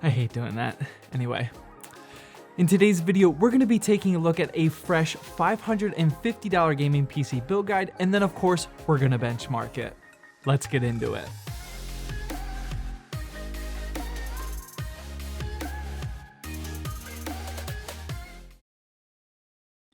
I hate doing that. Anyway, in today's video, we're going to be taking a look at a fresh $550 gaming PC build guide, and then of course, we're going to benchmark it. Let's get into it.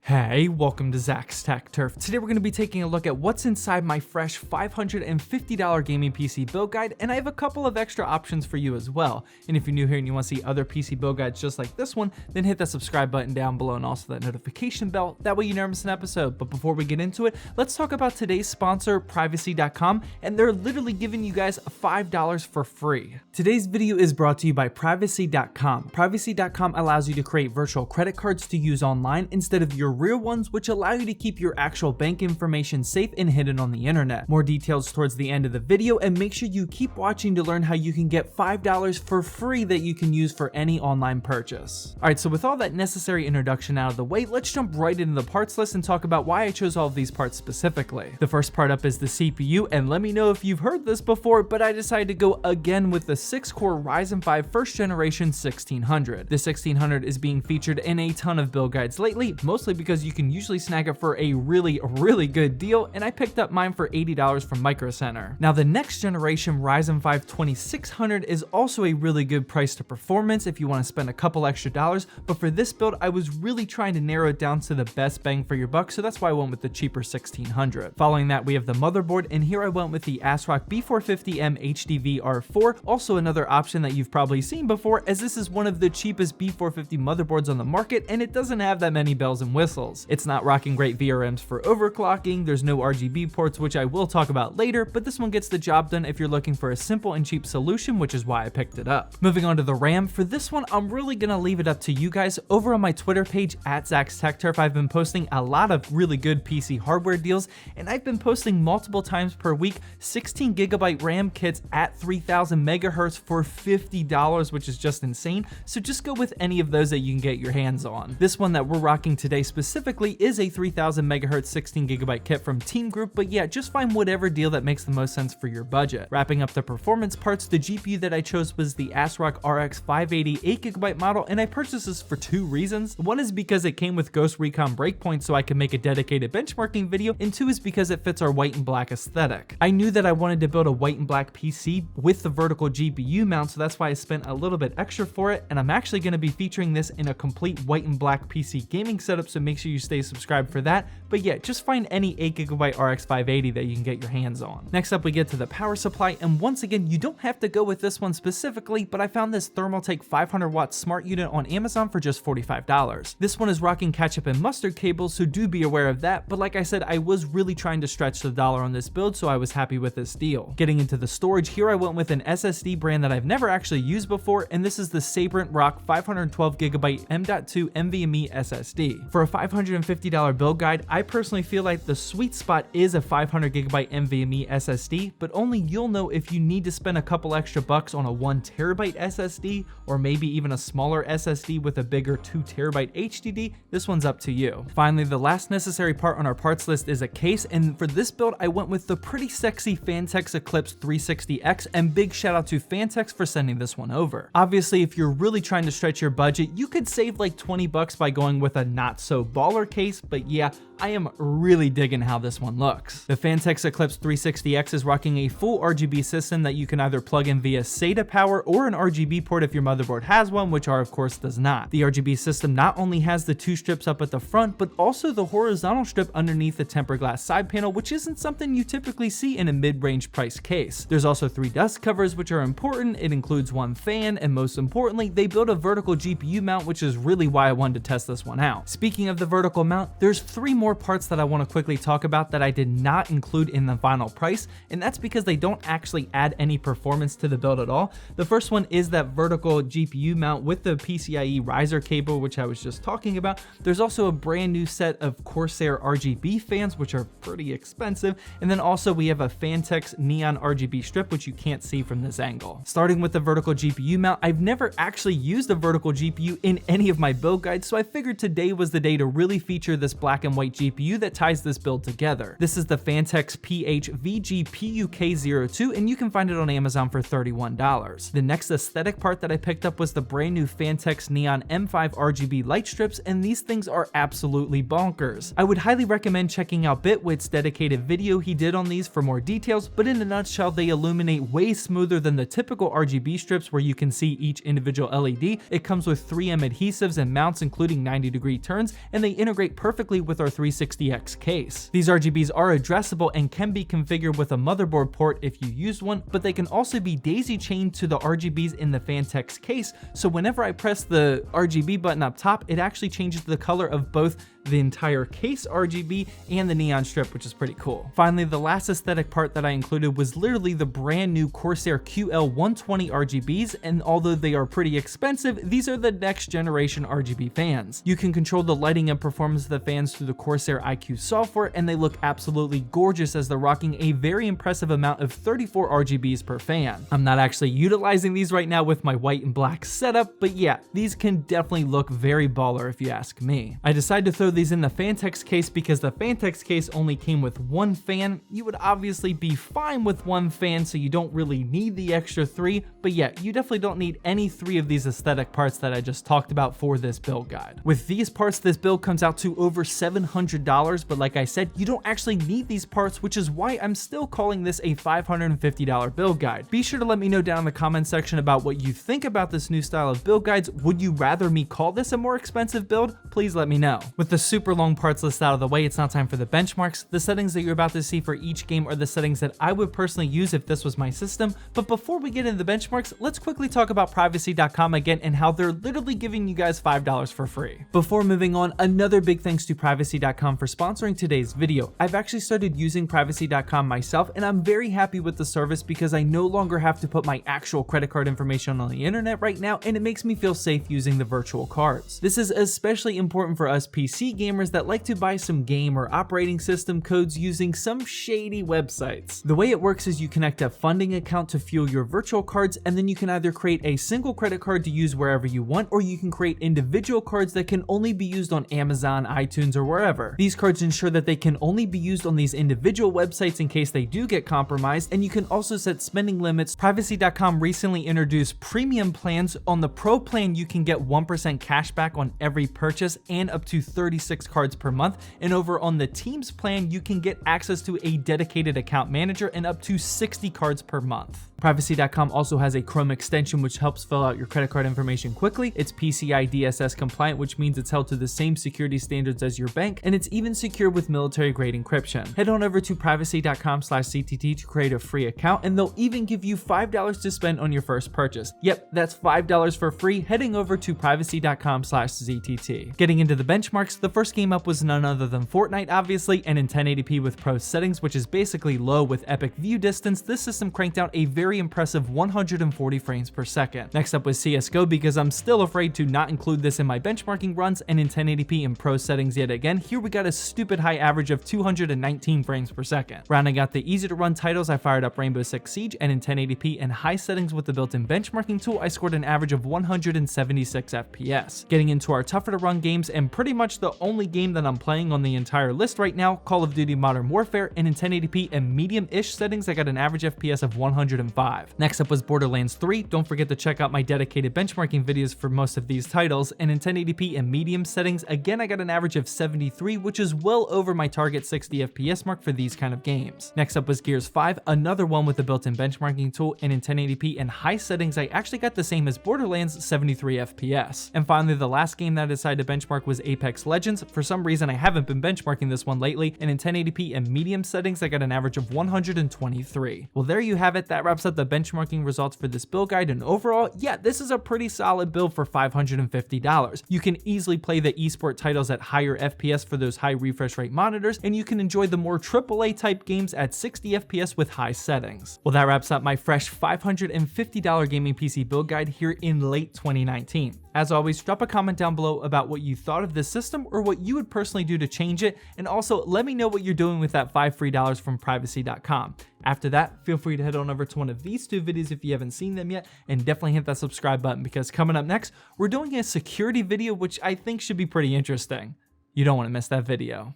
Hey, welcome to Zach's Tech Turf. Today we're going to be taking a look at what's inside my fresh $550 gaming PC build guide, and I have a couple of extra options for you as well. And if you're new here and you want to see other PC build guides just like this one, then hit that subscribe button down below and also that notification bell. That way you never miss an episode. But before we get into it, let's talk about today's sponsor, Privacy.com, and they're literally giving you guys $5 for free. Today's video is brought to you by Privacy.com. Privacy.com allows you to create virtual credit cards to use online instead of your real ones, which allow you to keep your actual bank information safe and hidden on the internet. More details towards the end of the video, and make sure you keep watching to learn how you can get $5 for free that you can use for any online purchase. Alright, so with all that necessary introduction out of the way, let's jump right into the parts list and talk about why I chose all of these parts specifically. The first part up is the CPU, and let me know if you've heard this before, but I decided to go again with the 6-core Ryzen 5 first generation 1600. The 1600 is being featured in a ton of build guides lately, mostly because you can usually snag it for a really good deal, and I picked up mine for $80 from Micro Center. Now the next generation Ryzen 5 2600 is also a really good price to performance if you want to spend a couple extra dollars, but for this build I was really trying to narrow it down to the best bang for your buck, so that's why I went with the cheaper 1600. Following that we have the motherboard, and here I went with the ASRock B450M HDV R4, also another option that you've probably seen before, as this is one of the cheapest B450 motherboards on the market, and it doesn't have that many bells and whistles. It's not rocking great VRMs for overclocking, there's no RGB ports, which I will talk about later, but this one gets the job done if you're looking for a simple and cheap solution, which is why I picked it up. Moving on to the RAM, for this one I'm really gonna leave it up to you guys. Over on my Twitter page at Zach's Tech Turf, I've been posting a lot of really good PC hardware deals, and I've been posting multiple times per week 16GB RAM kits at 3000 megahertz for $50, which is just insane. So just go with any of those that you can get your hands on. This one that we're rocking today specifically is a 3000 megahertz 16GB kit from Team Group, but yeah, just find whatever deal that makes the most sense for your budget. Wrapping up the performance parts, the GPU that I chose was the ASRock RX 580 8GB model, and I purchased this for two reasons. One is because it came with Ghost Recon Breakpoint so I could make a dedicated benchmarking video, and two is because it fits our white and black aesthetic. I knew that I wanted to build a white and black PC with the vertical GPU mount, so that's why I spent a little bit extra for it, and I'm actually going to be featuring this in a complete white and black PC gaming setup, so make sure you stay subscribed for that. But yeah, just find any 8GB RX 580 that you can get your hands on. Next up we get to the power supply, and once again you don't have to go with this one specifically, but I found this Thermaltake 500 watt smart unit on Amazon for just $45. This one is rocking ketchup and mustard cables, so do be aware of that, but like I said, I was really trying to stretch the dollar on this build, so I was happy with this deal. Getting into the storage, here I went with an SSD brand that I've never actually used before, and this is the Sabrent Rock 512GB M.2 NVMe SSD. For a $550 build guide, I personally feel like the sweet spot is a 500GB NVMe SSD, but only you'll know if you need to spend a couple extra bucks on a 1TB SSD, or maybe even a smaller SSD with a bigger 2TB HDD. This one's up to you. Finally, the last necessary part on our parts list is a case, and for this build I went with the pretty sexy Phanteks Eclipse 360X, and big shout out to Phanteks for sending this one over. Obviously, if you're really trying to stretch your budget, you could save like 20 bucks by going with a not so baller case, but yeah, I am really digging how this one looks. The Phanteks Eclipse 360X is rocking a full RGB system that you can either plug in via SATA power or an RGB port if your motherboard has one, which ours of course does not. The RGB system not only has the two strips up at the front, but also the horizontal strip underneath the tempered glass side panel, which isn't something you typically see in a mid-range price case. There's also 3 dust covers, which are important. It includes 1 fan, and most importantly, they build a vertical GPU mount, which is really why I wanted to test this one out. Speaking of the vertical mount, there's 3 more parts that I want to quickly talk about that I did not include in the final price, and that's because they don't actually add any performance to the build at all. The first one is that vertical GPU mount with the PCIe riser cable, which I was just talking about. There's also a brand new set of Corsair RGB fans, which are pretty expensive, and then also we have a Phanteks neon RGB strip, which you can't see from this angle. Starting with the vertical GPU mount, I've never actually used a vertical GPU in any of my build guides, so I figured today was the day to really feature this black and white GPU that ties this build together. This is the Phanteks PHVG-PUK02, and you can find it on Amazon for $31. The next aesthetic part that I picked up was the brand new Phanteks Neon M5 RGB light strips, and these things are absolutely bonkers. I would highly recommend checking out Bitwit's dedicated video he did on these for more details, but in a nutshell, they illuminate way smoother than the typical RGB strips where you can see each individual LED. It comes with 3M adhesives and mounts including 90-degree turns, and they integrate perfectly with our 360X case. These RGBs are addressable and can be configured with a motherboard port if you use one, but they can also be daisy chained to the RGBs in the Phanteks case, so whenever I press the RGB button up top, it actually changes the color of both the entire case RGB and the neon strip, which is pretty cool. Finally, the last aesthetic part that I included was literally the brand new Corsair QL120 RGBs, and although they are pretty expensive, these are the next generation RGB fans. You can control the lighting and performance of the fans through the Corsair iCUE software, and they look absolutely gorgeous as they're rocking a very impressive amount of 34 RGBs per fan. I'm not actually utilizing these right now with my white and black setup, but yeah, these can definitely look very baller if you ask me. I decided to throw these in the Phanteks case because the Phanteks case only came with one fan. You would obviously be fine with one fan, so you don't really need the extra three, but yeah, you definitely don't need any three of these aesthetic parts that I just talked about for this build guide. With these parts, this build comes out to over $700, but like I said, you don't actually need these parts, which is why I'm still calling this a $550 build guide. Be sure to let me know down in the comment section about what you think about this new style of build guides. Would you rather me call this a more expensive build? Please let me know. With the super long parts list out of the way, it's now time for the benchmarks. The settings that you're about to see for each game are the settings that I would personally use if this was my system, but before we get into the benchmarks, let's quickly talk about Privacy.com again and how they're literally giving you guys $5 for free. Before moving on, another big thanks to Privacy.com for sponsoring today's video. I've actually started using Privacy.com myself, and I'm very happy with the service because I no longer have to put my actual credit card information on the internet right now, and it makes me feel safe using the virtual cards. This is especially important for us PC gamers that like to buy some game or operating system codes using some shady websites. The way it works is you connect a funding account to fuel your virtual cards, and then you can either create a single credit card to use wherever you want, or you can create individual cards that can only be used on Amazon, iTunes, or wherever. These cards ensure that they can only be used on these individual websites in case they do get compromised, and you can also set spending limits. Privacy.com recently introduced premium plans. On the Pro plan, you can get 1% cash back on every purchase and up to 36 cards per month, and over on the Teams plan, you can get access to a dedicated account manager and up to 60 cards per month. Privacy.com also has a Chrome extension which helps fill out your credit card information quickly. It's PCI DSS compliant, which means it's held to the same security standards as your bank, and it's even secure with military grade encryption. Head on over to privacy.com/CTT to create a free account, and they'll even give you $5 to spend on your first purchase. Yep, that's $5 for free heading over to privacy.com/ZTT. Getting into the benchmarks, the first game up was none other than Fortnite, obviously, and in 1080p with pro settings, which is basically low with epic view distance, this system cranked out a very impressive 140 frames per second. Next up was CSGO, because I'm still afraid to not include this in my benchmarking runs, and in 1080p in pro settings yet again, here we got a stupid high average of 219 frames per second. Rounding out the easy to run titles, I fired up Rainbow Six Siege, and in 1080p and high settings with the built-in benchmarking tool, I scored an average of 176 FPS. Getting into our tougher to run games, and pretty much the only game that I'm playing on the entire list right now, Call of Duty Modern Warfare, and in 1080p and medium-ish settings, I got an average FPS of 105. Next up was Borderlands 3. Don't forget to check out my dedicated benchmarking videos for most of these titles, and in 1080p and medium settings, again I got an average of 73, which is well over my target 60 FPS mark for these kind of games. Next up was Gears 5, another one with a built-in benchmarking tool, and in 1080p and high settings, I actually got the same as Borderlands, 73 FPS. And finally, the last game that I decided to benchmark was Apex Legends. For some reason, I haven't been benchmarking this one lately, and in 1080p and medium settings, I got an average of 123. Well, there you have it. That wraps up the benchmarking results for this build guide, and overall, yeah, this is a pretty solid build for $550. You can easily play the esport titles at higher FPS for those high refresh rate monitors, and you can enjoy the more AAA type games at 60 FPS with high settings. Well, that wraps up my fresh $550 gaming PC build guide here in late 2019. As always, drop a comment down below about what you thought of this system or what you would personally do to change it, and also let me know what you're doing with that $5 free from Privacy.com. After that, feel free to head on over to one of these two videos if you haven't seen them yet, and definitely hit that subscribe button, because coming up next, we're doing a security video which I think should be pretty interesting. You don't want to miss that video.